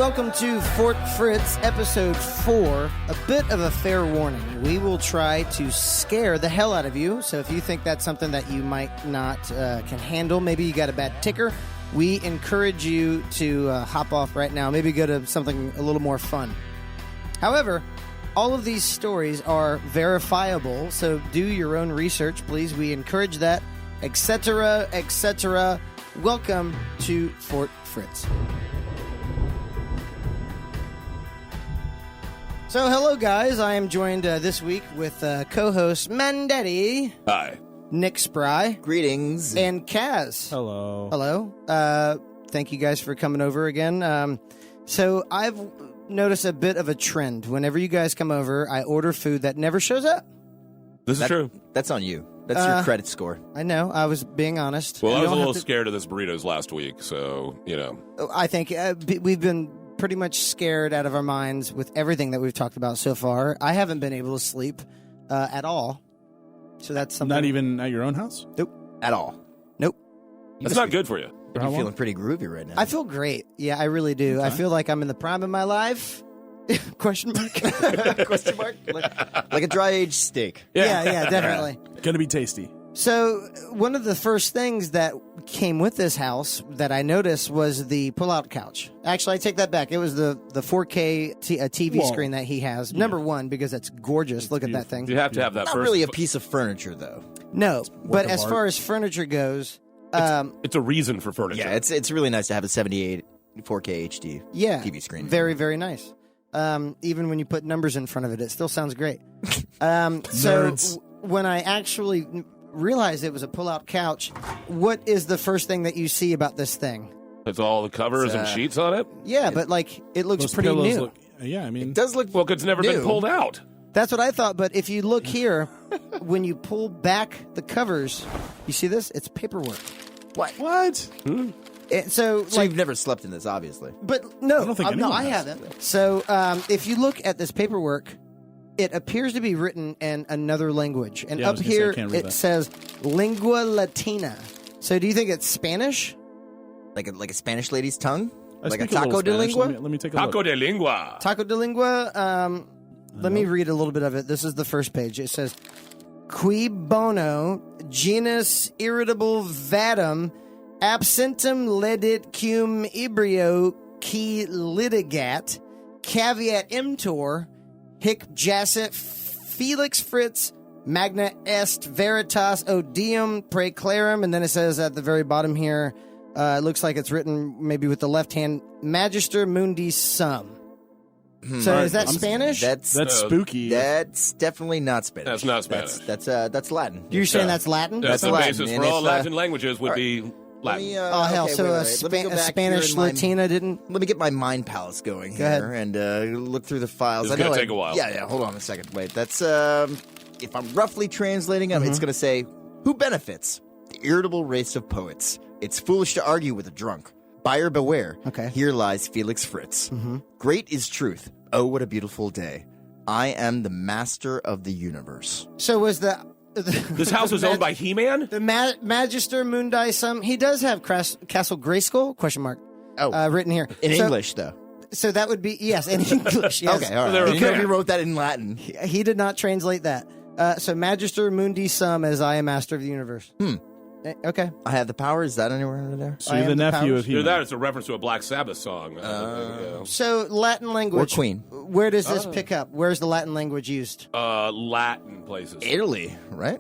welcome to Fort Fritz, episode 4. A bit of a fair warning. We will try to scare the hell out of you, so if you think that's something that you might not can handle, maybe you got a bad ticker, we encourage you to hop off right now, maybe go to something a little more fun. However, all of these stories are verifiable, so do your own research, please. We encourage that, etc., etc. Welcome to Fort Fritz. So, hello, guys. I am joined this week with co-host Mandetti. Hi. Nick Spry. Greetings. And Kaz. Hello. Hello. Thank you guys for coming over again. So, I've noticed a bit of a trend. Whenever you guys come over, I order food that never shows up. This is true. That's on you. That's your credit score. I know. I was being honest. Well, You I was a don't little have scared of this burritos last week, so, I think we've been pretty much scared out of our minds with everything that we've talked about so far. I haven't been able to sleep at all. So that's something. Not even at your own house? Nope. At all. Nope. That's not good for you. You're feeling pretty groovy right now. I feel great. Yeah, I really do. Okay. I feel like I'm in the prime of my life. Question mark? Question mark? Like a dry-aged steak. Yeah, definitely. Gonna be tasty. So one of the first things that came with this house that I noticed was the pull-out couch. Actually, I take that back. It was the 4K TV Whoa. screen that he has. Number one, because it's gorgeous. Look at that thing. You have to have that Not first. really a piece of furniture, though. No, but of as art. far as furniture goes, It's a reason for furniture. Yeah, it's really nice to have a 78 4K HD yeah, TV screen. very, very nice. Even when you put numbers in front of it, it still sounds great. Nerds. When I actually realized it was a pull-out couch, what is the first thing that you see about this thing? It's all the covers and sheets on it. Yeah, but like it looks Those pretty pillows new. look. Yeah, I mean, It does look Well, 'cause it's never been new. pulled out. That's what I thought. But if you look here, when you pull back the covers, you see this? It's paperwork. what? And So you've never slept in this, obviously. But no, I don't think no, anyone I has. haven't. So if you look at this paperwork, it appears to be written in another language, and Yeah, I up was gonna say, I here can't read it that. says lingua latina. So do you think it's Spanish? Like a Spanish lady's tongue? I Like a speak little taco de Spanish. lingua? Let me take a Taco look. de lingua. Taco de lingua. Let me read a little bit of it. This is the first page. It says, "Qui bono genus irritable vatum absentum ledit cum ebrio qui litigat caveat emptor hic jacet Felix Fritz magna est veritas odium praeclarum," and then it says at the very bottom here, it looks like it's written maybe with the left hand, Magister Mundi Sum. So is that Spanish? That's That's spooky. that's definitely not Spanish. That's not Spanish. That's Latin. You're saying that's Latin? That's the Latin, basis and for all if, Latin languages would be Latin. Oh, hell. Okay, So wait, a, wait. Let me go a back Spanish here in my- Latina didn't? Let me get my mind palace going here ahead. and look through the files. It's I know gonna I- take a while. Yeah. Hold on a second. Wait. That's if I'm roughly translating them, it's Mm-hmm. going to say, "Who benefits? The irritable race of poets. It's foolish to argue with a drunk. Buyer beware. Okay. Here lies Felix Fritz. Great is truth. Oh, what a beautiful day. I am the master of the universe." So was the This house was owned by He-Man? the Magister Mundi Sum? He does have Castle Grayskull? Question mark. Oh. Written here. In So- English, though. So that would be, yes, in English. Yes. Okay, all right. They were I didn't know if fair. he wrote that in Latin. He did not translate that. So Magister Mundi Sum as I am master of the universe. Okay. I have the power. Is that anywhere under there? So I you're the am the nephew powers. of Either He-Man. that or it's a reference to a Black Sabbath song. So Latin language. Or Queen. Where does this pick up? Where's the Latin language used? Latin places. Italy, right?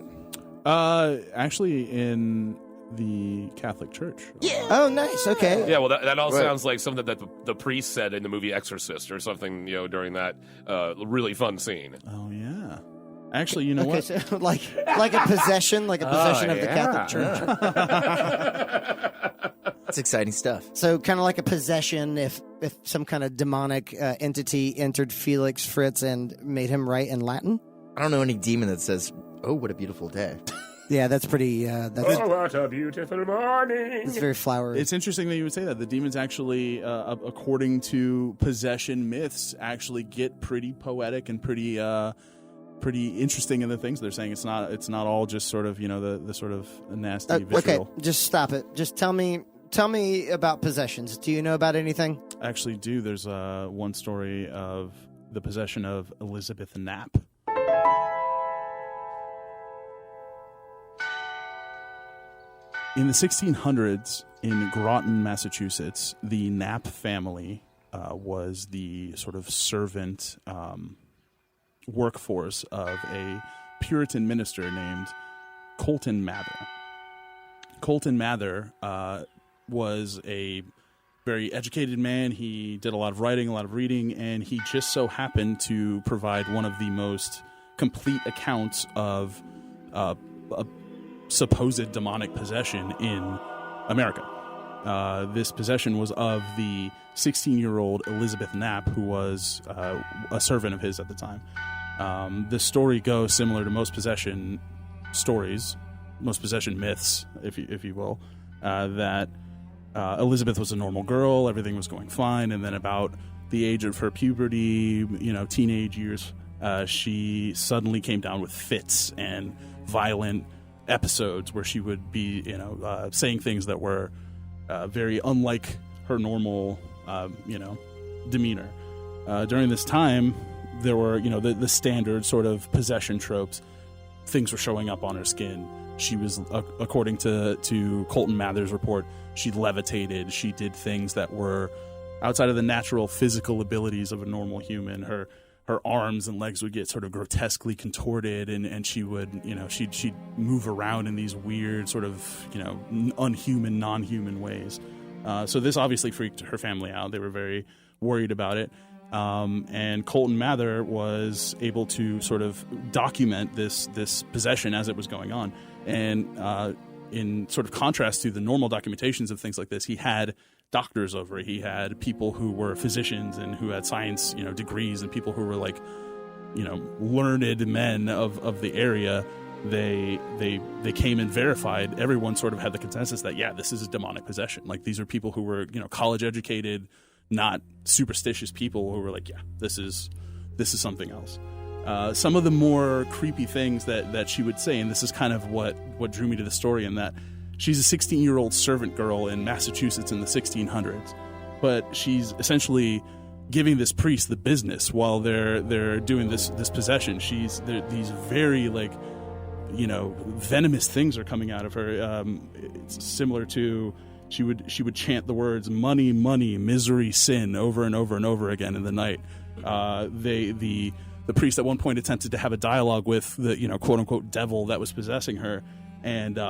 Actually, in the Catholic Church. Oh, nice. Okay. Yeah, well, that all Right. sounds like something that the priest said in the movie Exorcist or something, during that really fun scene. Oh yeah. Actually, you know Okay, what? so like a possession, of the Catholic Church. That's exciting stuff. So kind of like a possession if some kind of demonic entity entered Felix Fritz and made him write in Latin. I don't know any demon that says, "Oh, what a beautiful day." Yeah, that's pretty. That's what a beautiful morning. it's very flowery. It's interesting that you would say that. The demons actually, according to possession myths, actually get pretty poetic and pretty interesting in the things they're saying. It's not all just sort of the sort of nasty Okay, visual. just stop it. Just tell me tell me about possessions. Do you know about anything? I actually do. There's one story of the possession of Elizabeth Knapp. In the 1600s, in Groton, Massachusetts, the Knapp family was the sort of servant workforce of a Puritan minister named Colton Mather. Colton Mather was a very educated man. He did a lot of writing, a lot of reading, and he just so happened to provide one of the most complete accounts of a supposed demonic possession in America. This possession was of the 16-year-old Elizabeth Knapp, who was a servant of his at the time. The story goes similar to most possession stories, most possession myths, if you will, that Elizabeth was a normal girl, everything was going fine, and then about the age of her puberty, teenage years, she suddenly came down with fits and violent episodes where she would be, saying things that were very unlike her normal, demeanor. During this time, there were, the standard sort of possession tropes. Things were showing up on her skin. She was, according to Colton Mather's report, she levitated. She did things that were outside of the natural physical abilities of a normal human. Her arms and legs would get sort of grotesquely contorted, and she would, she'd move around in these weird sort of, unhuman, non-human ways. So this obviously freaked her family out. They were very worried about it. And Colton Mather was able to sort of document this possession as it was going on. And in sort of contrast to the normal documentations of things like this, he had doctors over it. He had people who were physicians and who had science, degrees, and people who were like, learned men of the area. They came and verified. Everyone sort of had the consensus that, yeah, this is a demonic possession. Like, these are people who were, college educated, not superstitious people who were like, yeah, this is something else. Some of the more creepy things that she would say, and this is kind of what drew me to the story, in that she's a 16-year-old servant girl in Massachusetts in the 1600s, but she's essentially giving this priest the business while they're doing this possession. These very venomous things are coming out of her. It's similar to she would chant the words "money, money, misery, sin" over and over and over again in the night. The priest at one point attempted to have a dialogue with the quote unquote devil that was possessing her, and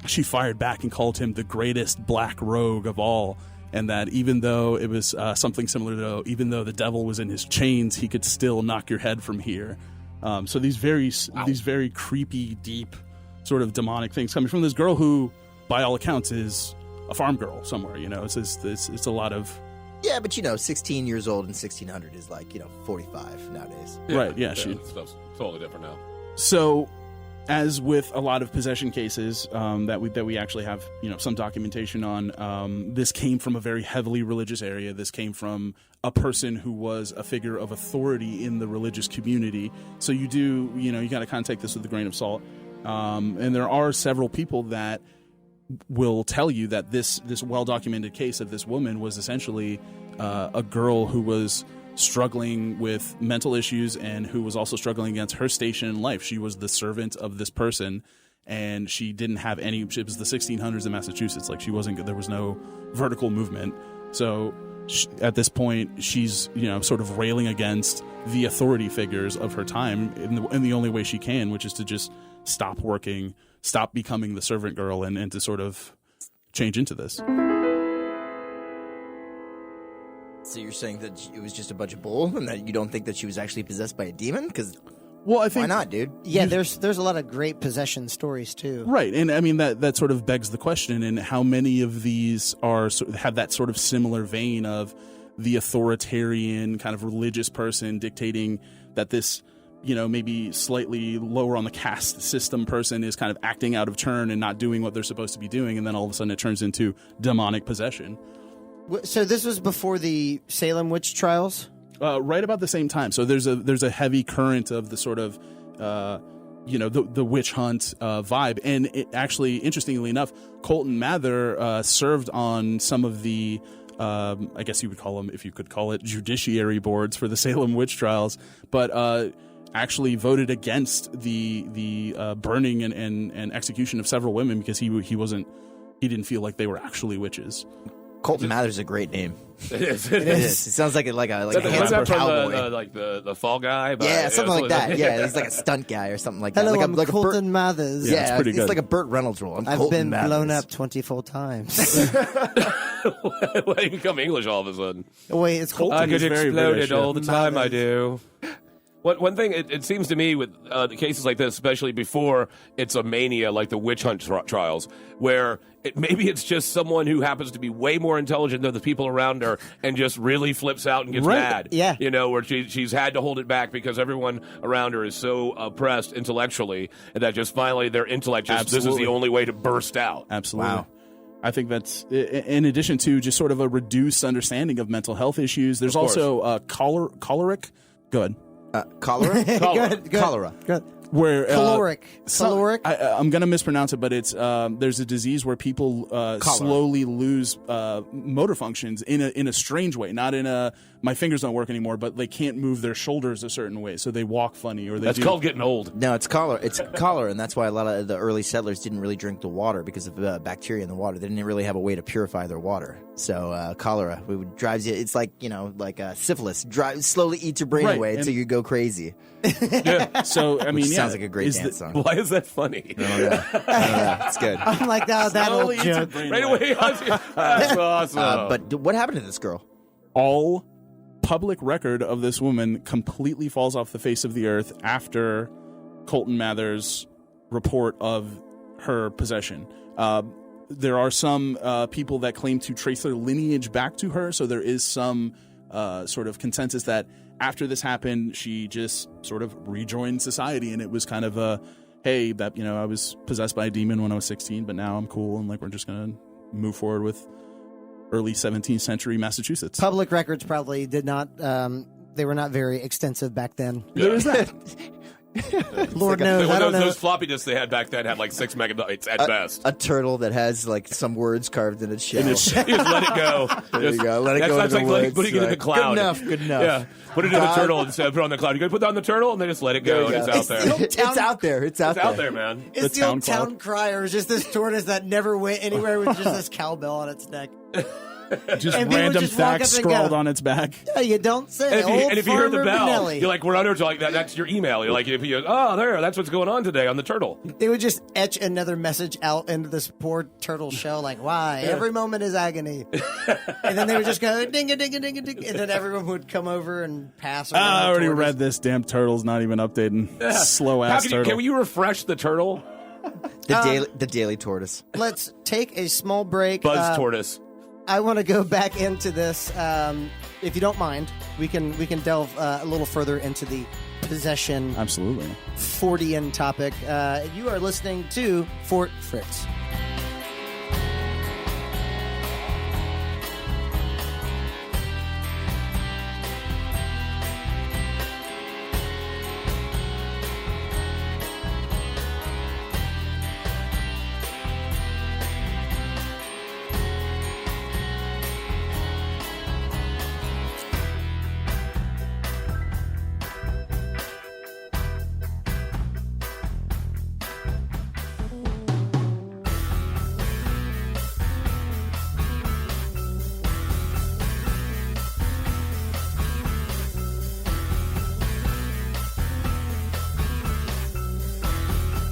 she fired back and called him the greatest black rogue of all, and that even though it was something similar to, even though the devil was in his chains, he could still knock your head from here. So these very creepy, deep, sort of demonic things coming from this girl who, by all accounts, is a farm girl somewhere. It's a lot of. Yeah, but 16 years old in 1600 is like 45 nowadays. Yeah, right? Yeah, stuff's totally different now. So, as with a lot of possession cases that we actually have some documentation on, this came from a very heavily religious area. This came from a person who was a figure of authority in the religious community. So you got to kind of take this with a grain of salt. And there are several people that will tell you that this well-documented case of this woman was essentially a girl who was struggling with mental issues and who was also struggling against her station in life. She was the servant of this person, and she didn't have any. It was the 1600s in Massachusetts. Like, there was no vertical movement. So at this point, she's sort of railing against the authority figures of her time in the only way she can, which is to just stop working, stop becoming the servant girl, and to sort of change into this. So you're saying that it was just a bunch of bull, and that you don't think that she was actually possessed by a demon? Because I think, why not, dude? Yeah, there's a lot of great possession stories too. Right, and I mean that sort of begs the question: and how many of these have that sort of similar vein of the authoritarian kind of religious person dictating that this, maybe slightly lower on the caste system person is kind of acting out of turn and not doing what they're supposed to be doing, and then all of a sudden it turns into demonic possession. So this was before the Salem witch trials? Right about the same time. So there's a heavy current of the sort of the witch hunt vibe. And it actually, interestingly enough, Colton Mather served on some of the, I guess you would call them, if you could call it, judiciary boards for the Salem witch trials, but actually voted against the burning and execution of several women because he didn't feel like they were actually witches. Colton Mather's a great name. It is. It is. It sounds like a Was handsome that from cowboy. the Fall Guy? Yeah, something like that. Yeah, he's like a stunt guy or something like that. Hello, like I'm like Colton Mathers. Yeah, it's pretty it's good. like a Burt Reynolds role. I've Colton been Mathers. blown up 24 times. Why did you become English all of a sudden? Wait, it's Colton. I get is very exploded British, all the time. I Mathers. do. One thing, it seems to me with cases like this, especially before it's a mania like the witch hunt trials, where maybe it's just someone who happens to be way more intelligent than the people around her and just really flips out and gets Right. mad. Yeah. Where she's had to hold it back because everyone around her is so oppressed intellectually, and that just finally their intellect this is Absolutely. the only way to burst out. Absolutely. Wow. I think that's in addition to just sort of a reduced understanding of mental health issues. There's Of course. also choleric. Good. Cholera? Good. Cholera. Good. Where Caloric. some- Caloric. I'm going to mispronounce it, but it's there's a disease where people slowly lose motor functions in a strange way, not in a my fingers don't work anymore, but they can't move their shoulders a certain way, so they walk funny or they That's do. called getting old. No, it's cholera. It's cholera, and that's why a lot of the early settlers didn't really drink the water because of bacteria in the water. They didn't really have a way to purify their water. So cholera drives you. It's like syphilis. Slowly eats your brain Right, away and- until you go crazy. So I mean, Which yeah, sounds like a great is dance the- song. Why is that funny? It's good. I'm like, that old Slowly eats your joke. brain Right away. away. That's awesome. But what happened to this girl? All public record of this woman completely falls off the face of the earth after Colton Mather's report of her possession. There are some people that claim to trace their lineage back to her, so there is some sort of consensus that after this happened, she just sort of rejoined society, and it was kind of a, hey, that I was possessed by a demon when I was 16, but now I'm cool, and we're just gonna move forward with early 17th century Massachusetts. Public records probably did not. They were not very extensive back then. There is that. Lord knows. I don't know. Those floppy disks they had back then had like 6 megabytes at best. A turtle that has like some words carved in its shell. You just let it go. There you go. Let it go That's into like the woods. putting it in the Like, cloud. Good enough. Good enough. Yeah. Put it in the turtle instead. Put it on the cloud. You got to put it on the turtle and then just let it go. And it's out there. It's out there. It's out It's out there, man. It's The the old town town clock. crier. Just this tortoise that never went anywhere with just this cowbell on its neck. Just And people random just walk facts up and scrawled go. on its back. Yeah, you don't say. And if you hear the Farmer bell, Benelli. you're like, we're under, like that's your email. You're like, if you, that's what's going on today on the turtle. They would just etch another message out into this poor turtle shell, like, why? Every moment is agony. And then they would just go, ding a ding a ding a ding. And then everyone would come over and pass. over I the already tortoise. read this. Damn turtle's not even updating. Slow How ass can you, turtle. can you refresh the turtle? The daily tortoise. Let's take a small break. Buzz tortoise. I want to go back into this. If you don't mind, we can delve a little further into the possession Absolutely. Fortean topic. You are listening to Fort Fritz.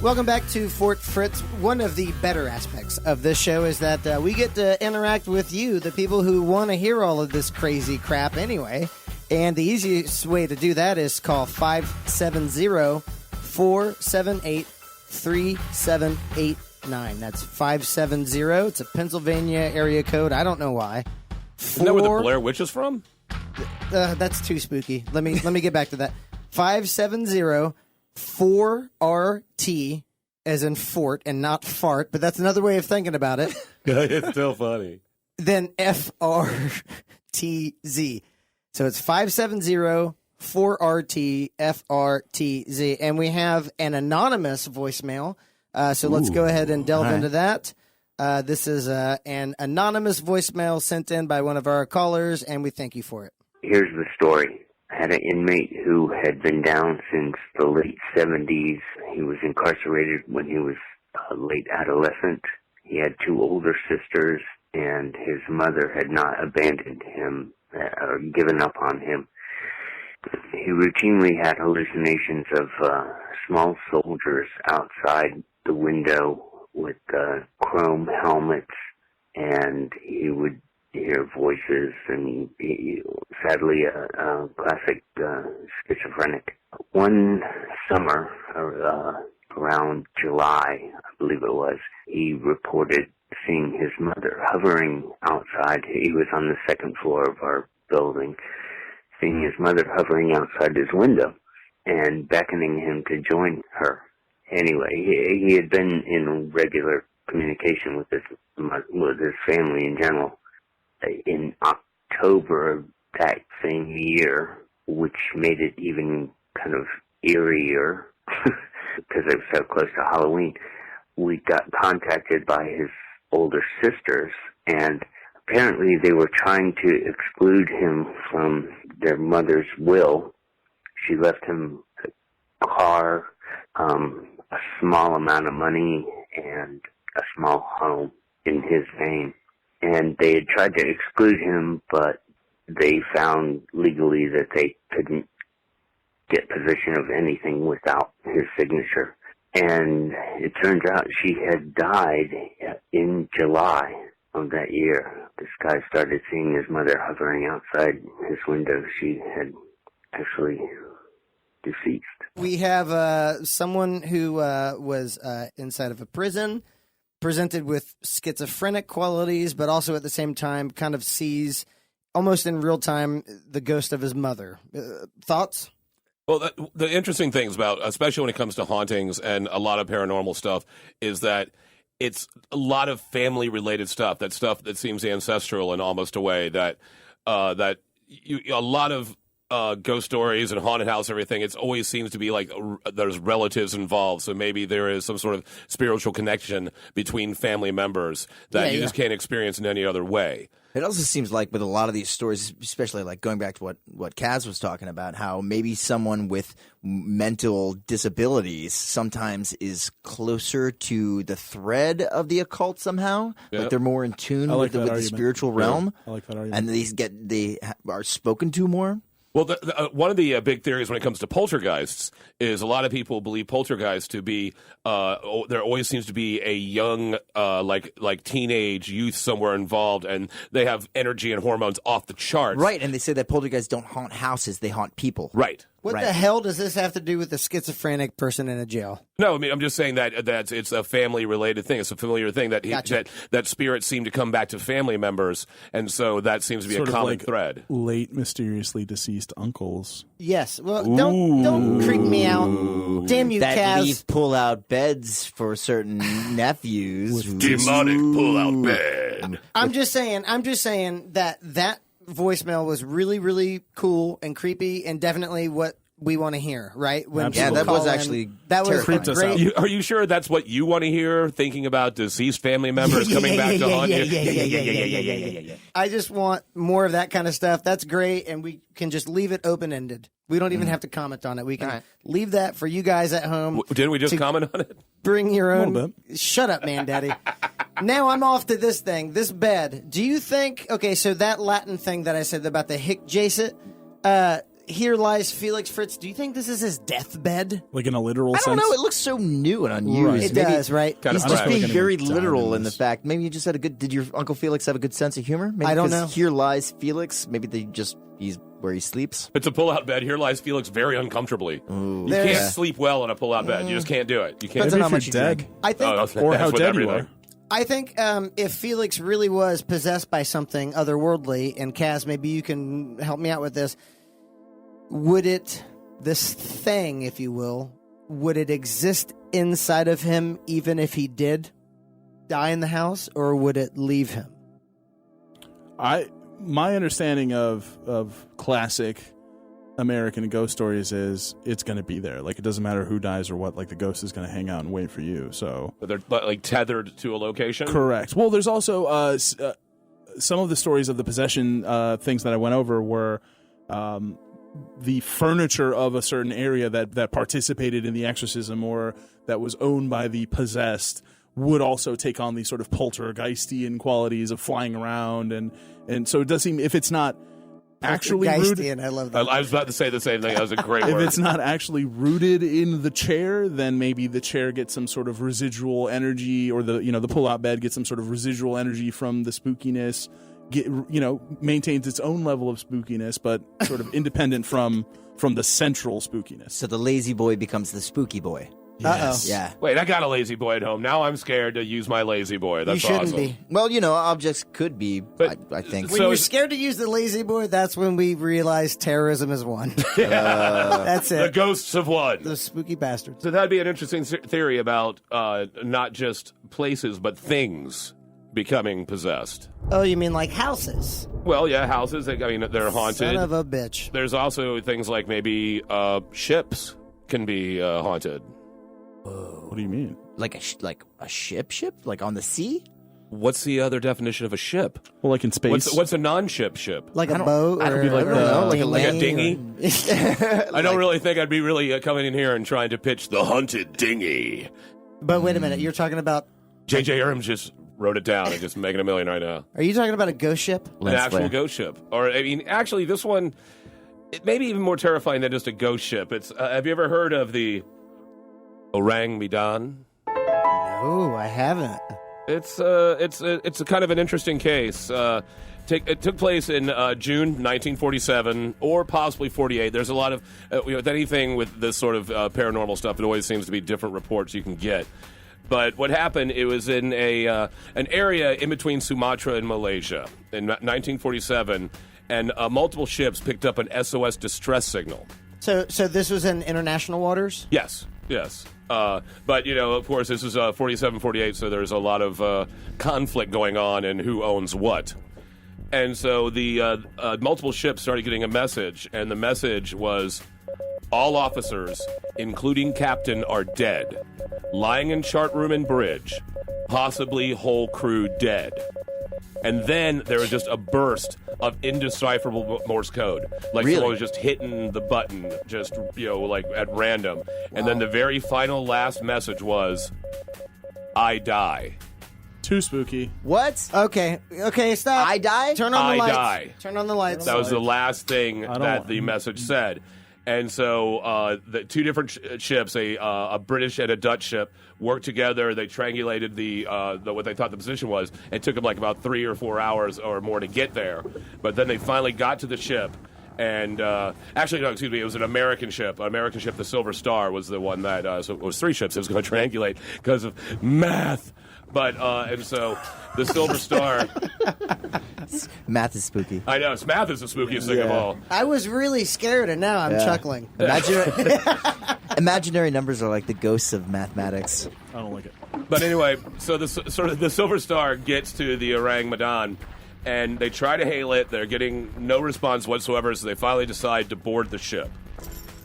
Welcome back to Fort Fritz. One of the better aspects of this show is that we get to interact with you, the people who want to hear all of this crazy crap anyway. And the easiest way to do that is call 570-478-3789. That's 570. It's a Pennsylvania area code. I don't know why. Isn't that where the Blair Witch is from? That's too spooky. Let me get back to that. 570-4RT as in fort and not fart, but that's another way of thinking about it. It's still funny. Then FRTZ. So it's 570-4RT 4RTFRTZ. And we have an anonymous voicemail. So let's go ahead and delve into that. This is an anonymous voicemail sent in by one of our callers, and we thank you for it. Here's the story. I had an inmate who had been down since the late 70s. He was incarcerated when he was a late adolescent. He had 2 older sisters, and his mother had not abandoned him or given up on him. He routinely had hallucinations of small soldiers outside the window with chrome helmets, and he would hear voices, and he, sadly a classic schizophrenic. One summer, around July, I believe it was, he reported seeing his mother hovering outside. He was on the 2nd floor of our building, seeing his mother hovering outside his window and beckoning him to join her. Anyway, he had been in regular communication with his family in general. In October of that same year, which made it even kind of eerier because it was so close to Halloween, we got contacted by his older sisters, and apparently they were trying to exclude him from their mother's will. She left him a car, a small amount of money, and a small home in his name. And they had tried to exclude him, but they found legally that they couldn't get possession of anything without his signature. And it turns out she had died in July of that year. This guy started seeing his mother hovering outside his window. She had actually deceased. We have someone who was inside of a prison, presented with schizophrenic qualities, but also at the same time kind of sees almost in real time the ghost of his mother. Thoughts? Well, the interesting things about, especially when it comes to hauntings and a lot of paranormal stuff, is that it's a lot of family-related stuff. That stuff that seems ancestral in almost a way that a lot of ghost stories and haunted house, everything, it always seems to be like there's relatives involved. So maybe there is some sort of spiritual connection between family members that you just can't experience in any other way. It also seems like with a lot of these stories, especially like going back to what Kaz was talking about, how maybe someone with mental disabilities sometimes is closer to the thread of the occult somehow. Like they're more in tune with the spiritual realm. I like that argument. And they are spoken to more. Well, one of the big theories when it comes to poltergeists is a lot of people believe poltergeists to be there always seems to be a young like teenage youth somewhere involved, and they have energy and hormones off the charts. Right, and they say that poltergeists don't haunt houses; they haunt people. Right. What the hell does this have to do with a schizophrenic person in a jail? No, I mean, I'm just saying that it's a family-related thing. It's a familiar thing that that spirits seem to come back to family members, and so that seems to be Sort a of common like thread. Late mysteriously deceased uncles. Yes. Well, don't creep me out. Damn you, That Kaz. leave pull-out beds for certain nephews. Demonic pull-out bed. I'm just saying that voicemail was really, really cool and creepy, and definitely what we want to hear, right? When Absolutely. Yeah, that people was call in, actually that was creeped us great. out. Are you sure that's what you want to hear? Thinking about deceased family members coming back to haunt you? Yeah. I just want more of that kind of stuff. That's great, and we can just leave it open-ended. We don't even have to comment on it. We can leave that for you guys at home. Didn't we just comment on it? Bring your A own. little Shut up, man, daddy. Now I'm off to this thing, this bed. Do you think? Okay, so that Latin thing that I said about the hic jacet. Here lies Felix Fritz. Do you think this is his deathbed? Like in a literal I sense? don't know. It looks so new and unused. It does, right? Kind He's of just fresh. being Like very any literal in the diamonds. fact. Maybe you just had a good. Did your Uncle Felix have a good sense of humor? Maybe I don't 'cause know. Here lies Felix. Maybe he's where he sleeps. It's a pull-out bed. Here lies Felix very uncomfortably. You There's- can't sleep well on a pull-out bed. You just can't do it. You can't. Depends on Maybe how if much you're you dead. drink. I think. Or That's how with dead you everything. are. I think if Felix really was possessed by something otherworldly, and Kaz, maybe you can help me out with this. Would this thing, if you will, would it exist inside of him even if he did die in the house, or would it leave him? My understanding of classic American Ghost Stories is it's going to be there. Like, it doesn't matter who dies or what. Like, the ghost is going to hang out and wait for you. So But they're like tethered to a location. correct. Well, there's also some of the stories of the possession things that I went over were the furniture of a certain area that participated in the exorcism or that was owned by the possessed would also take on these sort of poltergeistian qualities of flying around, and so it does seem, if it's not actually rooted, Geistian, I love that. I was about to say the same thing. That was a great if word. it's not actually rooted in the chair, then maybe the chair gets some sort of residual energy, or the pull-out bed gets some sort of residual energy from the spookiness. Maintains its own level of spookiness, but sort of independent from the central spookiness. So the lazy boy becomes the spooky boy. Uh-oh. Yeah. Wait, I got a lazy boy at home. Now I'm scared to use my lazy boy. That's You shouldn't awesome. be. Well, objects could be, But- I think. When So you're it's- scared to use the lazy boy, that's when we realize terrorism is won. That's The it. ghosts have won. The spooky bastards. So that'd be an interesting theory about not just places, but things becoming possessed. Oh, you mean like houses? Well, yeah, houses. I mean, they're haunted. Son of a bitch. There's also things like maybe ships can be haunted. What do you mean? Like a ship? Like on the sea? What's the other definition of a ship? Well, like in space. What's a non-ship ship? Like a boat? I don't or be like or the- like a dinghy? or- I don't really think I'd be really coming in here and trying to pitch the haunted dinghy. But wait a minute. You're talking about... J.J. Abrams just wrote it down and just making $1 million right now. Are you talking about a ghost ship? An Lens actual flare. ghost ship. Or, I mean, actually, this one, it may be even more terrifying than just a ghost ship. It's have you ever heard of the Orang Medan? No, I haven't. It's a kind of an interesting case. It took place in June 1947 or possibly 48. There's a lot of with anything with this sort of paranormal stuff. It always seems to be different reports you can get. But what happened? It was in an area in between Sumatra and Malaysia in 1947, and multiple ships picked up an SOS distress signal. So this was in international waters? Yes. But, of course, this is 47, 48, so there's a lot of conflict going on and who owns what. And so the multiple ships started getting a message, and the message was, all officers, including captain, are dead. Lying in chart room and bridge. Possibly whole crew dead. And then there was just a burst of indecipherable Morse code. Like Really? someone was just hitting the button, just, like at random. And then the very final last message was, I die. Too spooky. What? Okay, stop. I die? Turn on the I lights. die. Turn on the lights. That was the last thing I don't that want- the message said. And so the two different ships, a British and a Dutch ship, worked together. They triangulated the what they thought the position was. It took them like about 3 or 4 hours or more to get there. But then they finally got to the ship. And actually, no, excuse me, it was an American ship. An American ship, the Silver Star, was the one that, so it was 3 ships. It was going to triangulate because of math. But, and so the Silver Star, Math is spooky. I know, math is the spookiest thing of all. I was really scared, and now I'm Yeah. chuckling. Imaginary numbers are like the ghosts of mathematics. I don't like it. But anyway, so the Silver Star gets to the Orang Medan, and they try to hail it. They're getting no response whatsoever, so they finally decide to board the ship.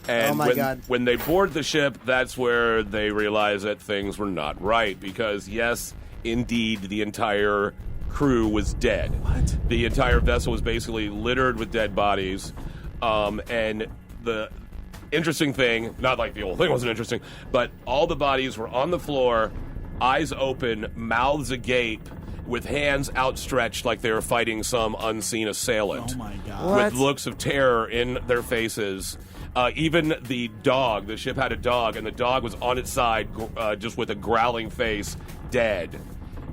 And Oh, my God. when they board the ship, that's where they realize that things were not right, because yes, indeed, the entire crew was dead. What? The entire vessel was basically littered with dead bodies, and the interesting thing, not like the whole thing wasn't interesting, but all the bodies were on the floor, eyes open, mouths agape, with hands outstretched like they were fighting some unseen assailant. Oh my god. What? With looks of terror in their faces. Even the dog, the ship had a dog, and the dog was on its side, just with a growling face, dead.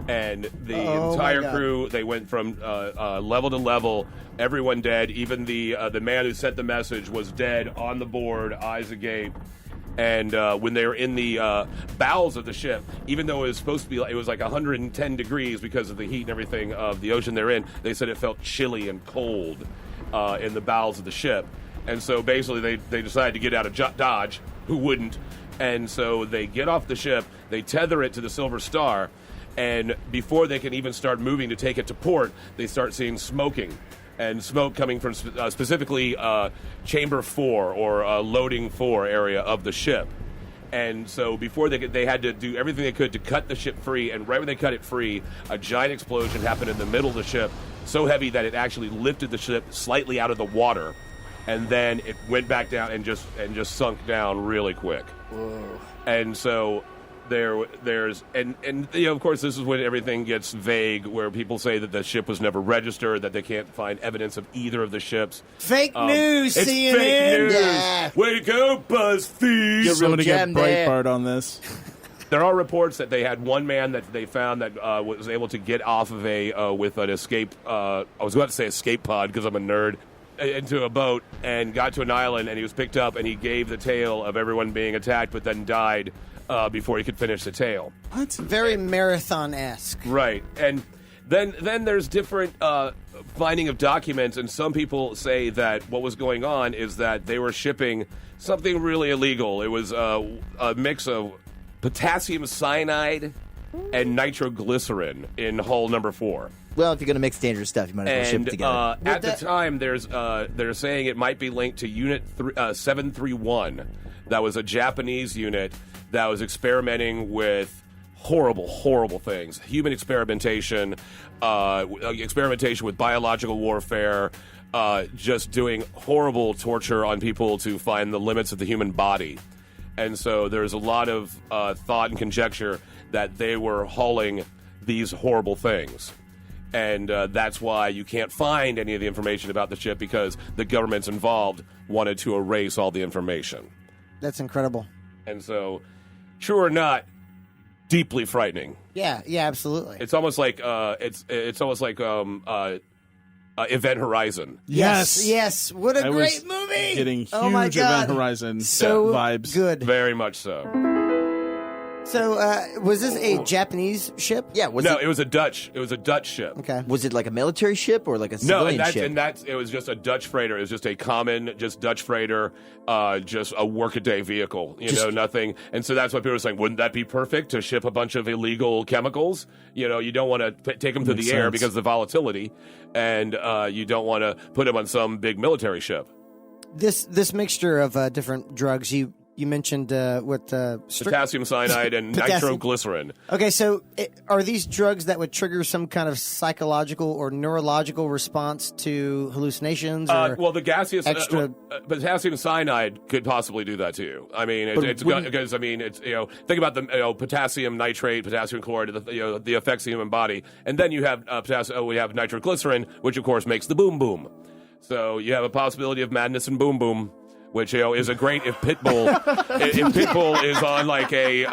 And the Oh, my entire God. crew, they went from level to level, everyone dead. Even the man who sent the message was dead on the board, eyes agape. And when they were in the bowels of the ship, even though it was supposed to be, it was like 110 degrees because of the heat and everything of the ocean they're in, they said it felt chilly and cold in the bowels of the ship. And so basically they decided to get out of Dodge, who wouldn't. And so they get off the ship, they tether it to the Silver Star, and before they can even start moving to take it to port, they start seeing smoking and smoke coming from specifically Chamber 4 or Loading 4 area of the ship. And so before they had to do everything they could to cut the ship free, and right when they cut it free, a giant explosion happened in the middle of the ship, so heavy that it actually lifted the ship slightly out of the water, and then it went back down and just sunk down really quick. Whoa. And so there's of course this is when everything gets vague, where people say that the ship was never registered, that they can't find evidence of either of the ships. Fake news, It's CNN. fake news. Yeah. Way to go, BuzzFeed. You're Somebody get gem there. Breitbart on this. There are reports that they had one man that they found that was able to get off of with an escape. I was about to say escape pod because I'm a nerd. Into a boat and got to an island, and he was picked up, and he gave the tale of everyone being attacked, but then died before he could finish the tale. What? Very marathon-esque. Right, and then there's different finding of documents, and some people say that what was going on is that they were shipping something really illegal. It was a mix of potassium cyanide and nitroglycerin in hull number 4. Well, if you're going to mix dangerous stuff, you might as well ship And it together. at the time, they're saying it might be linked to Unit 731. That was a Japanese unit that was experimenting with horrible, horrible things. Human experimentation, experimentation with biological warfare, just doing horrible torture on people to find the limits of the human body. And so there's a lot of thought and conjecture that they were hauling these horrible things. And that's why you can't find any of the information about the ship, because the governments involved wanted to erase all the information. That's incredible. And so, true or not, deeply frightening. Yeah, absolutely. It's almost like it's almost like Event Horizon. Yes. What a I great was movie! Getting huge oh my God. Event Horizon So vibes. good. Very much so. So, was this a Japanese ship? Yeah, was It was a Dutch ship. Okay. Was it like a military ship or like a No, civilian ship? it was just a Dutch freighter. It was just a common, just Dutch freighter, just a workaday vehicle. Nothing. And so that's why people are saying, wouldn't that be perfect to ship a bunch of illegal chemicals? You don't want to take them through the air because of the volatility, and you don't want to put them on some big military ship. This mixture of different drugs you mentioned Potassium cyanide and nitroglycerin. Okay, so are these drugs that would trigger some kind of psychological or neurological response to hallucinations? Or Well, the gaseous extra- potassium cyanide could possibly do that too. I mean, it's think about the potassium nitrate, potassium chloride, the effects of the human body, and then you have we have nitroglycerin, which of course makes the boom boom. So you have a possibility of madness and boom boom, which is a great if Pitbull is on like a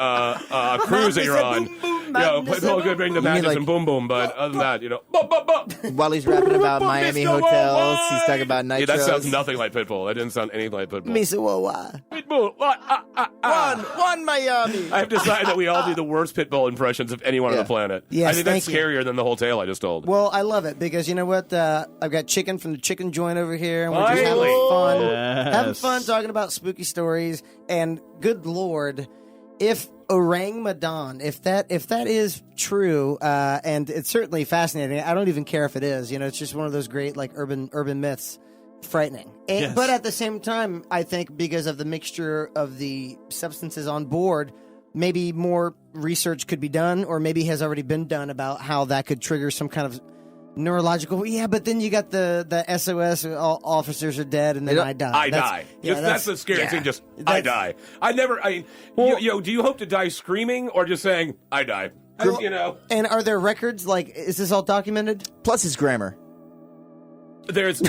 cruise that you're on. Pitbull could bring the madness like- and boom boom, but other than that, While he's rapping about Miami Mr. hotels, Worldwide. he's talking about nitros. Yeah, that sounds nothing like Pitbull. That didn't sound anything like Pitbull. Misa Wowa. Pitbull. One Miami. I've decided that we all do the worst Pitbull impressions of anyone on the planet. Yes, I think that's thank you. scarier than the whole tale I just told. Well, I love it because you know what? I've got chicken from the chicken joint over here, and we're just Finally. having fun. Yes. Having fun talking about spooky stories. And good Lord, if Orang Madan, if that is true, and it's certainly fascinating. I don't even care if it is. It's just one of those great like urban myths. Frightening. Yes. But at the same time, I think because of the mixture of the substances on board, maybe more research could be done, or maybe has already been done about how that could trigger some kind of neurological. Yeah, but then you got the SOS. All officers are dead, and then I die. I die. That's the scary thing. Just I die. Do you hope to die screaming or just saying I die? And are there records? Like, is this all documented? Plus his grammar. There's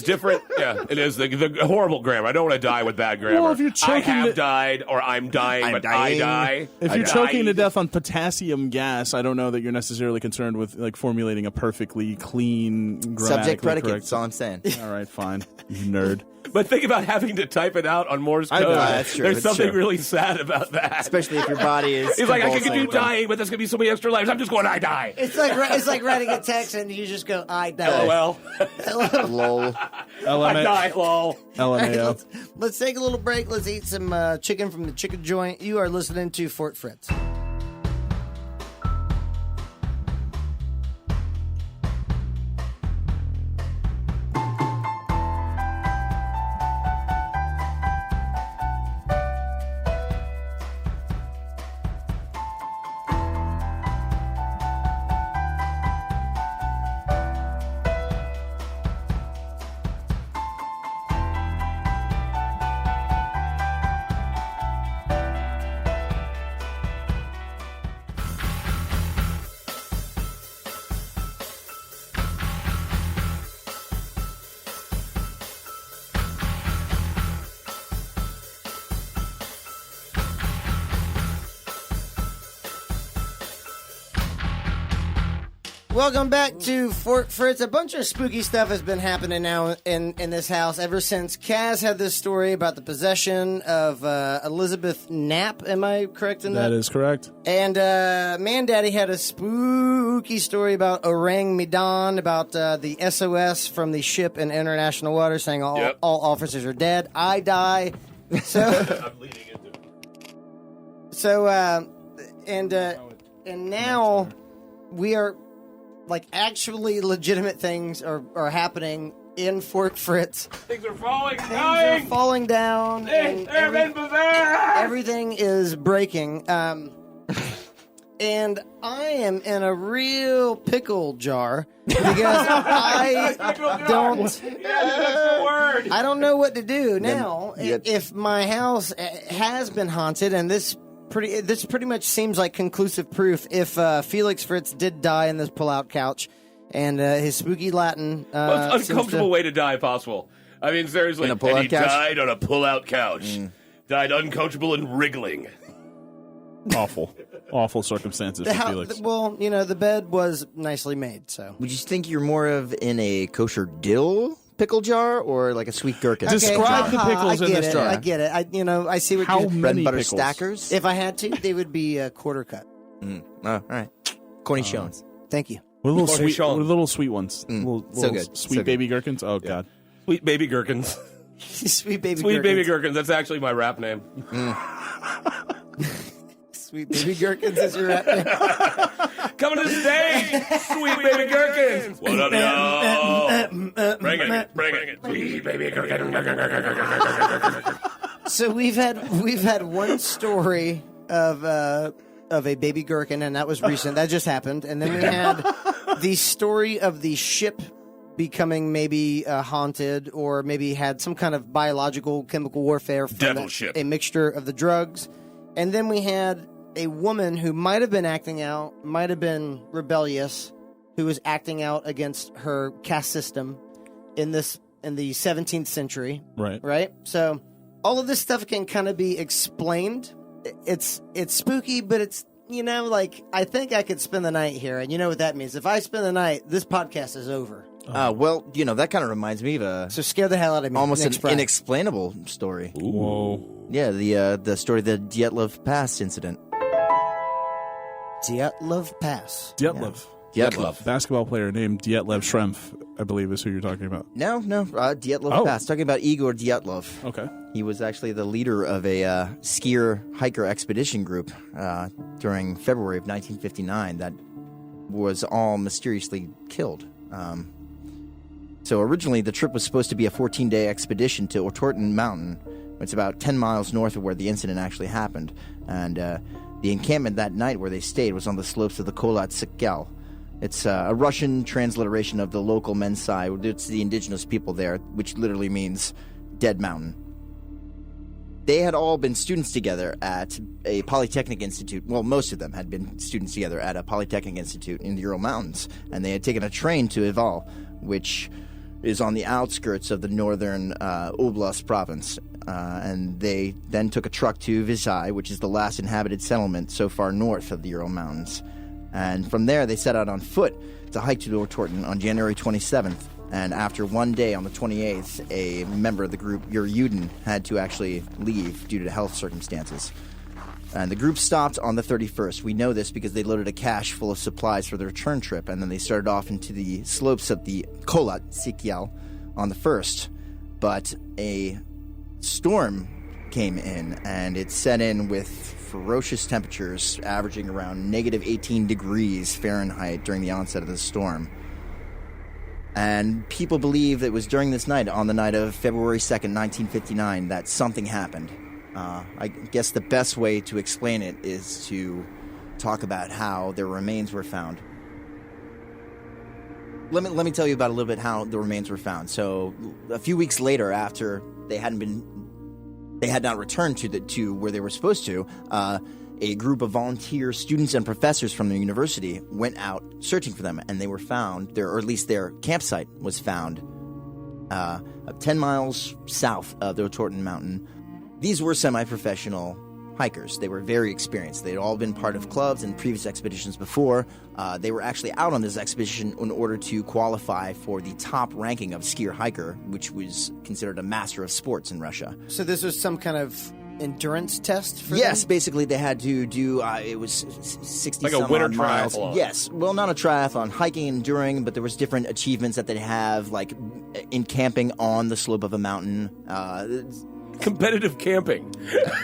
different. Yeah, it is the horrible grammar. I don't want to die with bad grammar. Well, if you're choking I have to- died, or I'm dying, but I die. If I you're choking to died. death on potassium gas, I don't know that you're necessarily concerned with like formulating a perfectly clean Subject, grammatically predicate. correct. That's all I'm saying. All right, fine, you nerd. But think about having to type it out on Morse I code. know, that's true, There's that's something true. really sad about that. Especially if your body is. It's like I could do convulsing. dying, but there's gonna be so many extra lives. I'm just going, I die. It's like writing a text and you just go, I die. LOL. Lol. I die. Lol. LMAO. Let's take a little break. Let's eat some chicken from the chicken joint. You are listening to Fort Fritz. Welcome back to Fort Fritz. A bunch of spooky stuff has been happening now in this house ever since Kaz had this story about the possession of Elizabeth Knapp. Am I correct in that? That is correct. And Mandaddy had a spooky story about Orang Medan, about the SOS from the ship in international waters saying all officers are dead. I die. So, I'm leading into it. so and now we are... like, actually legitimate things are happening in Fort Fritz. Things are falling, Things are falling down. And everything is breaking. And I am in a real pickle jar because I don't know what to do now. If my house has been haunted, and this pretty much seems like conclusive proof. If Felix Fritz did die in this pull-out couch, and his spooky Latin, most uncomfortable way to die possible. I mean, seriously, In a pull-out and he couch? died on a pull-out couch. Died uncomfortable and wriggling. Awful circumstances for Felix. Well, the bed was nicely made, so. Would you think you're more of in a kosher dill pickle jar or like a sweet gherkin? Describe the pickles I in get this it, jar. I get it. I see what How you... Bread many and butter pickles? stackers? If I had to, they would be quarter cut. Oh, all right. Cornichons. Thank you. With little Cornichon. with little sweet ones. Little good. Sweet So baby gherkins. Oh, God. Sweet baby gherkins. Sweet baby Sweet gherkins. baby gherkins. That's actually my rap name. Sweet baby gherkins is your rap name. Coming to the stage, sweet baby gherkins. What up, y'all? Bring it. Sweet baby gherkins. So we've had one story of a baby gherkin, and that was recent. That just happened. And then we had the story of the ship becoming maybe haunted, or maybe had some kind of biological chemical warfare from Devil ship. a mixture of the drugs. And then we had a woman who might have been acting out, might have been rebellious, who was acting out against her caste system in the 17th century. Right. So all of this stuff can kind of be explained. It's spooky, but it's, I think I could spend the night here. And you know what that means. If I spend the night, this podcast is over. Well, that kind of reminds me of a So scare the hell out of me. almost Next an Friday. inexplainable story. Whoa. Yeah, the story of the Dietlov Pass incident. Dietlov Pass. Dietlov. Dietlov. Basketball player named Dietlev Schrempf, I believe, is who you're talking about. No, Dietlov Oh. Pass. Talking about Igor Dietlov. Okay. He was actually the leader of a skier-hiker expedition group during February of 1959 that was all mysteriously killed. So originally, the trip was supposed to be a 14-day expedition to Otorten Mountain. It's about 10 miles north of where the incident actually happened. And the encampment that night where they stayed was on the slopes of the Kholat Sykyal. It's a Russian transliteration of the local Mensai. It's the indigenous people there, which literally means dead mountain. They had all been students together at a Polytechnic Institute. Well, most of them had been students together at a Polytechnic Institute in the Ural Mountains. And they had taken a train to Ival, which is on the outskirts of the northern Oblast province. And they then took a truck to Vizhai, which is the last inhabited settlement so far north of the Ural Mountains. And from there, they set out on foot to hike to Otorten on January 27th. And after one day, on the 28th, a member of the group, Yuryudin, had to actually leave due to health circumstances. And the group stopped on the 31st. We know this because they loaded a cache full of supplies for the return trip, and then they started off into the slopes of the Kholat Sykyal on the 1st. But a storm came in, and it set in with ferocious temperatures averaging around negative 18 degrees Fahrenheit during the onset of the storm. And people believe it was during this night, on the night of February 2nd, 1959, that something happened. I guess the best way to explain it is to talk about how their remains were found. Let me tell you about a little bit how the remains were found. So a few weeks later, after they had not returned to where they were supposed to, a group of volunteer students and professors from the university went out searching for them, and they were found, or at least their campsite was found 10 miles south of the Otorten Mountain. These were semi-professional hikers. They were very experienced. They'd all been part of clubs and previous expeditions before. They were actually out on this expedition in order to qualify for the top ranking of skier hiker, which was considered a master of sports in Russia. So this was some kind of endurance test for Yes, them? basically they had to do, it was 60 Like a some winter odd miles. triathlon. Yes, well, not a triathlon, hiking and enduring, but there was different achievements that they'd have, like in camping on the slope of a mountain. Competitive camping.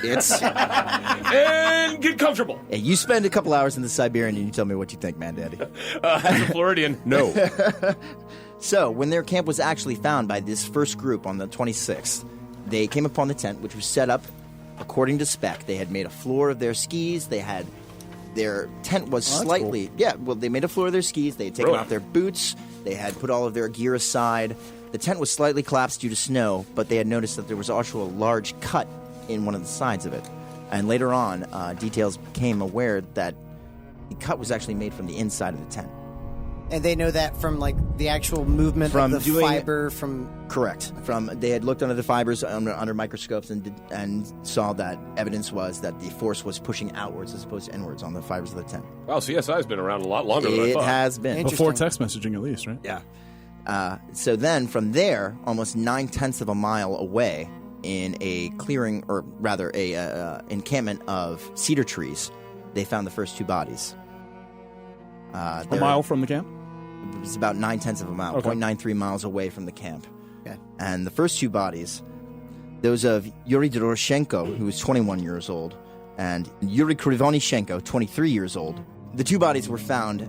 It's And get comfortable. Hey, you spend a couple hours in the Siberian and you tell me what you think, man, Daddy. As a Floridian, no. So, when their camp was actually found by this first group on the 26th, they came upon the tent, which was set up according to spec. They had made a floor of their skis. Their tent was slightly... cool. Yeah, well, they made a floor of their skis. They had taken Really? off their boots. They had put all of their gear aside. The tent was slightly collapsed due to snow, but they had noticed that there was also a large cut in one of the sides of it. And later on, details became aware that the cut was actually made from the inside of the tent. And they know that from like the actual movement From of the doing- fiber from... Correct. They had looked under the fibers under microscopes and saw that evidence was that the force was pushing outwards as opposed to inwards on the fibers of the tent. Wow, CSI's been around a lot longer than I It thought. has been. Interesting. Before text messaging, at least, right? Yeah. So then, from there, almost 9/10 of a mile away, in a clearing, or rather, a encampment of cedar trees, they found the first two bodies. A mile from the camp? It was about 9/10 of a mile, Okay. 0.93 miles away from the camp. Okay. And the first two bodies, those of Yuri Doroshenko, who was 21 years old, and Yuri Krivonyshenko, 23 years old. The two bodies were found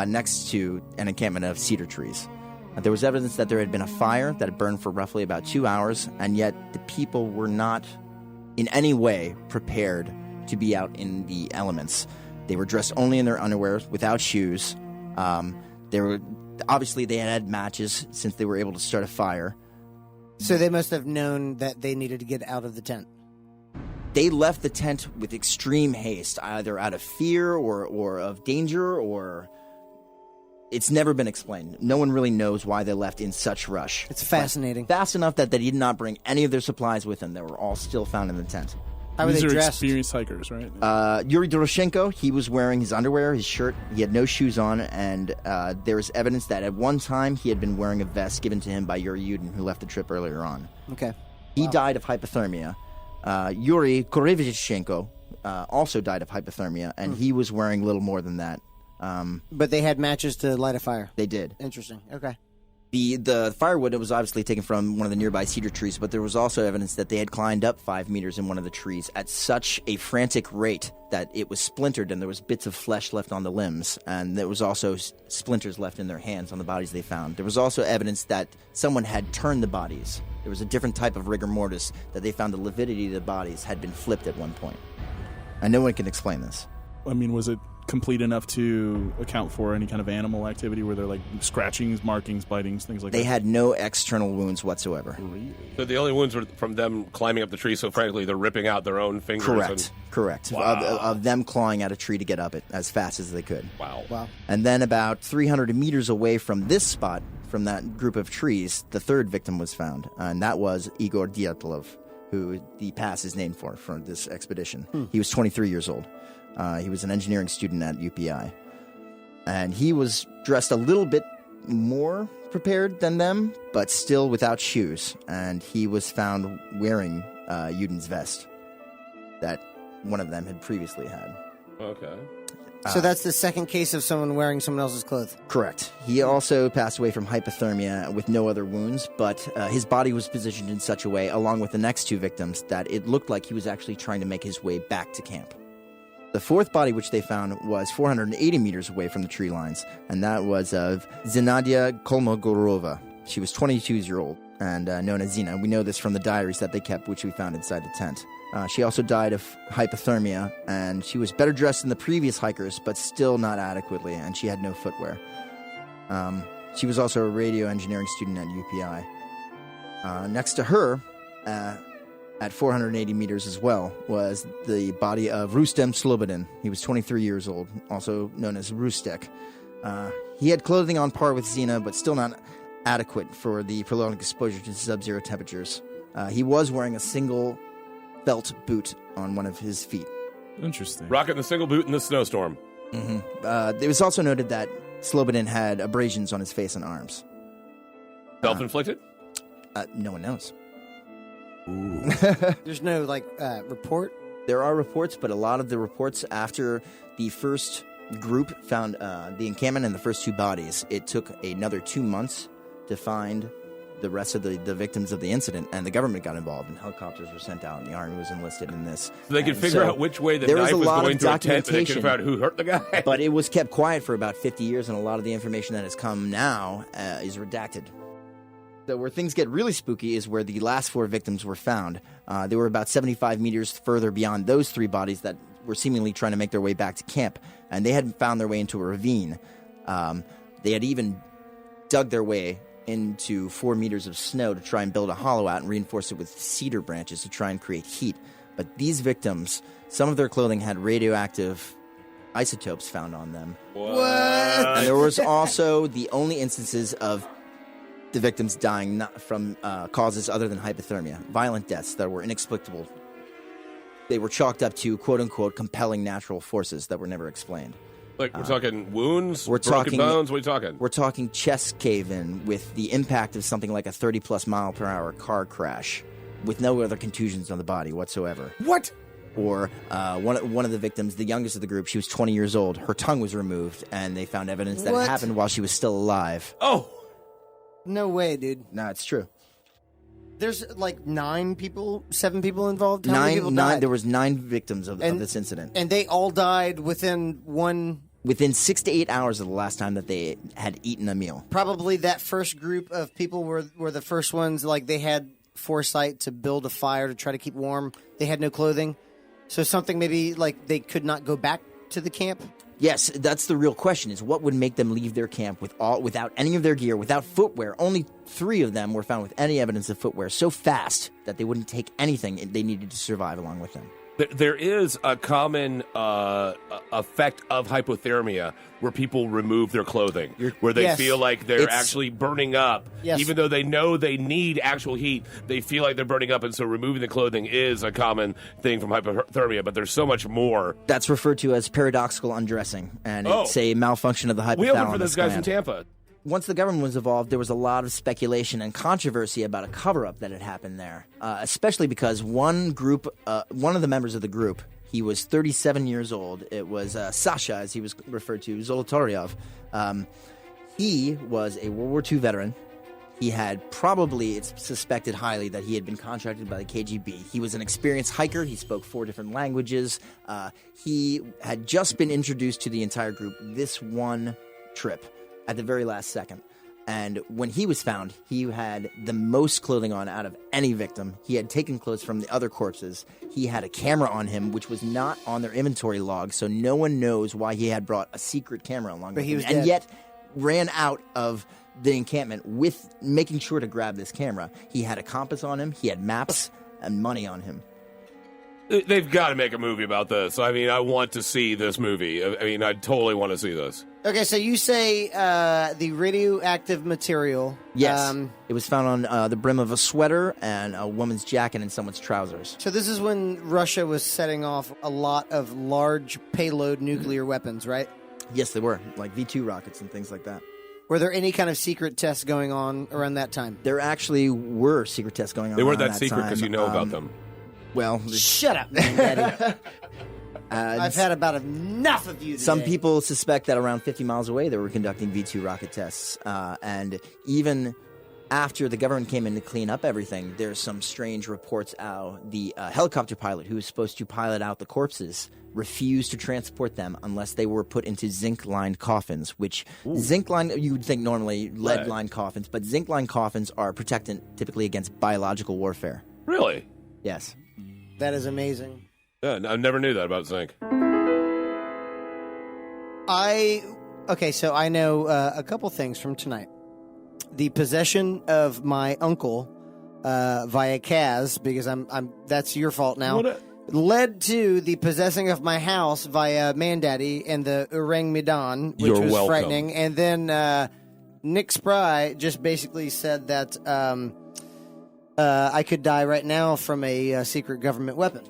next to an encampment of cedar trees. There was evidence that there had been a fire that had burned for roughly about 2 hours, and yet the people were not in any way prepared to be out in the elements. They were dressed only in their underwear, without shoes. Obviously they had matches since they were able to start a fire. So they must have known that they needed to get out of the tent. They left the tent with extreme haste, either out of fear or of danger, or it's never been explained. No one really knows why they left in such rush. It's fascinating. Fast enough that they did not bring any of their supplies with them. They were all still found in the tent. How were These they are dressed? experienced hikers, right? Yuri Doroshenko, he was wearing his underwear, his shirt. He had no shoes on, and there was evidence that at one time he had been wearing a vest given to him by Yuri Yudin, who left the trip earlier on. Okay. He died of hypothermia. Yuri Korevichenko also died of hypothermia, and he was wearing little more than that. But they had matches to light a fire. They did. Interesting. Okay. The firewood was obviously taken from one of the nearby cedar trees, but there was also evidence that they had climbed up 5 meters in one of the trees at such a frantic rate that it was splintered and there was bits of flesh left on the limbs, and there was also splinters left in their hands on the bodies they found. There was also evidence that someone had turned the bodies. There was a different type of rigor mortis that they found the lividity of the bodies had been flipped at one point. And no one can explain this. I mean, was it complete enough to account for any kind of animal activity? Were there like scratchings, markings, bitings, things like They that? had no external wounds whatsoever. So the only wounds were from them climbing up the tree, so frankly, they're ripping out their own fingers. Correct. Correct. Wow. Of them clawing at a tree to get up it as fast as they could. Wow. Wow. And then about 300 meters away from this spot, from that group of trees, the third victim was found, and that was Igor Dyatlov, who the pass is named for this expedition. He was 23 years old. He was an engineering student at UPI. And he was dressed a little bit more prepared than them, but still without shoes. And he was found wearing Yudin's vest that one of them had previously had. Okay. So that's the second case of someone wearing someone else's clothes. Correct. He also passed away from hypothermia with no other wounds, but his body was positioned in such a way, along with the next two victims, that it looked like he was actually trying to make his way back to camp. The fourth body, which they found, was 480 meters away from the tree lines, and that was of Zinadia Kolmogorova. She was 22 years old and known as Zina. We know this from the diaries that they kept, which we found inside the tent. She also died of hypothermia, and she was better dressed than the previous hikers, but still not adequately, and she had no footwear. She was also a radio engineering student at UPI. Next to her, at 480 meters as well, was the body of Rustem Slobodin. He was 23 years old, also known as Rustek. He had clothing on par with Zina, but still not adequate for the prolonged exposure to sub-zero temperatures. He was wearing a single felt boot on one of his feet. Interesting. Rocking the single boot in the snowstorm. It was also noted that Slobodan had abrasions on his face and arms. Self-inflicted? No one knows. There's no report. There are reports, but a lot of the reports after the first group found the encampment and the first 2 bodies, it took another 2 months to find the rest of the victims of the incident, and the government got involved, and helicopters were sent out, and the army was enlisted in this. So they could figure out which way the there knife was was a lot going of through a tent, and they could documentation. figure out who hurt the guy. But it was kept quiet for about 50 years, and a lot of the information that has come now is redacted. So where things get really spooky is where the last 4 victims were found. They were about 75 meters further beyond those 3 bodies that were seemingly trying to make their way back to camp, and they had found their way into a ravine. They had even dug their way into 4 meters of snow to try and build a hollow out and reinforce it with cedar branches to try and create heat. But these victims, some of their clothing had radioactive isotopes found on them. What? And there was also the only instances of the victims dying not from causes other than hypothermia, violent deaths that were inexplicable. They were chalked up to quote-unquote compelling natural forces that were never explained. Like, we're talking wounds, we're broken talking- bones. What are you talking? We're talking chest cave-in with the impact of something like a 30-plus mile per hour car crash with no other contusions on the body whatsoever. What? Or one of the victims, the youngest of the group, she was 20 years old. Her tongue was removed, and they found evidence that What? it happened while she was still alive. Oh, No way, dude. No, it's true. There's 7 people involved. How many people died? There was 9 victims of this incident. And they all died within one. Within 6 to 8 hours of the last time that they had eaten a meal. Probably that first group of people were the first ones. They had foresight to build a fire to try to keep warm. They had no clothing, so something maybe they could not go back to the camp. Yes, that's the real question, is what would make them leave their camp without any of their gear, without footwear. Only 3 of them were found with any evidence of footwear so fast that they wouldn't take anything they needed to survive along with them. there is a common effect of hypothermia where people remove their clothing, where they Yes. feel like they're It's- actually burning up. Yes. Even though they know they need actual heat, they feel like they're burning up, and so removing the clothing is a common thing from hypothermia, but there's so much more. That's referred to as paradoxical undressing, and it's a malfunction of the hypothalamus We opened for those guys gland. in Tampa. Once the government was involved, there was a lot of speculation and controversy about a cover-up that had happened there, especially because one of the members of the group, he was 37 years old. It was Sasha, as he was referred to, Zolotaryov. He was a World War II veteran. He had it's suspected highly that he had been contracted by the KGB. He was an experienced hiker. He spoke 4 different languages. He had just been introduced to the entire group this one trip at the very last second. And when he was found, he had the most clothing on out of any victim. He had taken clothes from the other corpses. He had a camera on him, which was not on their inventory log, so no one knows why he had brought a secret camera along with he him. was And dead. yet ran out of the encampment with making sure to grab this camera. He had a compass on him, he had maps, and money on him. They've got to make a movie about this. I mean, I want to see this movie. I mean, I totally want to see this. Okay, so you say the radioactive material. Yes, it was found on the brim of a sweater and a woman's jacket and someone's trousers. So this is when Russia was setting off a lot of large payload nuclear weapons, right? Yes, they were, like V-2 rockets and things like that. Were there any kind of secret tests going on around that time? There actually were secret tests going on. They weren't around that secret because time. you know about them. Well, Shut up, man, Daddy. uh, I've had about enough of you today. some people suspect that around 50 miles away they were conducting V-2 rocket tests. And even after the government came in to clean up everything, there's some strange reports out. The helicopter pilot who was supposed to pilot out the corpses refused to transport them unless they were put into zinc-lined coffins, which zinc-lined, you would think normally lead-lined coffins, but zinc-lined coffins are protectant typically against biological warfare. Really? Yes. That is amazing. Yeah, I never knew that about zinc. Okay, so I know a couple things from tonight. The possession of my uncle via Kaz, because that's your fault now, led to the possessing of my house via Mandaddy and the Orang Medan, which You're was welcome. I could die right now from a secret government weapon.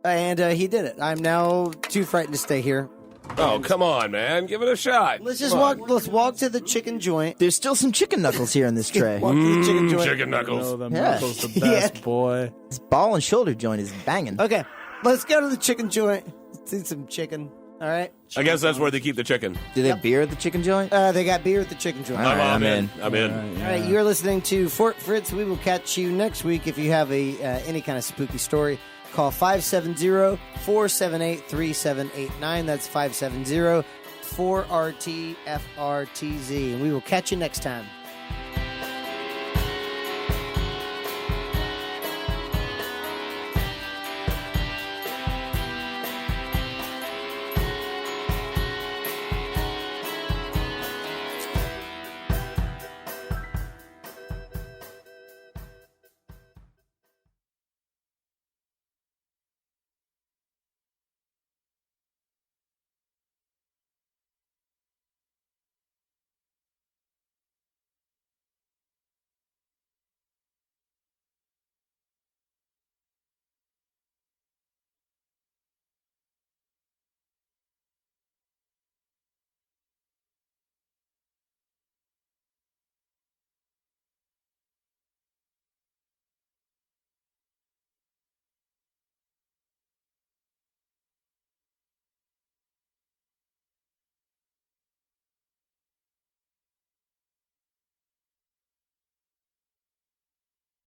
And he did it. I'm now too frightened to stay here. Oh, come on, man. Give it a shot. Let's just Come on. walk. Let's walk to the chicken joint. There's still some chicken knuckles here in this tray. Walk to the chicken joint. Chicken knuckles. Oh, them Yeah. knuckles the best, Yeah. boy. This ball and shoulder joint is banging. Okay, let's go to the chicken joint. Let's eat some chicken. All right. I guess that's where they keep the chicken. Do they have beer at the chicken joint? They got beer at the chicken joint. All right, I'm in. I'm in. All right, you're listening to Fort Fritz. We will catch you next week. If you have any kind of spooky story, call 570-478-3789. That's 570-4RT-FRTZ. And we will catch you next time.